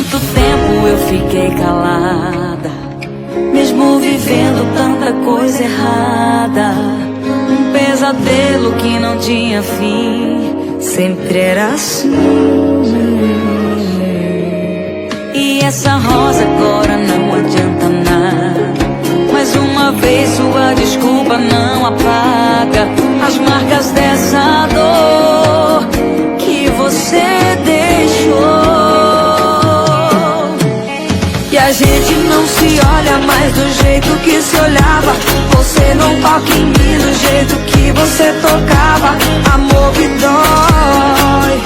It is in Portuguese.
muito tempo eu fiquei calada, mesmo vivendo tanta coisa errada. Um pesadelo que não tinha fim, sempre era assim. E essa rosa agora não adianta nada. Mais uma vez sua desculpa não apaga as marcas dessa dor que você deixou. E a gente não se olha mais do jeito que se olhava. Você não toca em mim do jeito que você tocava. Amor que dói,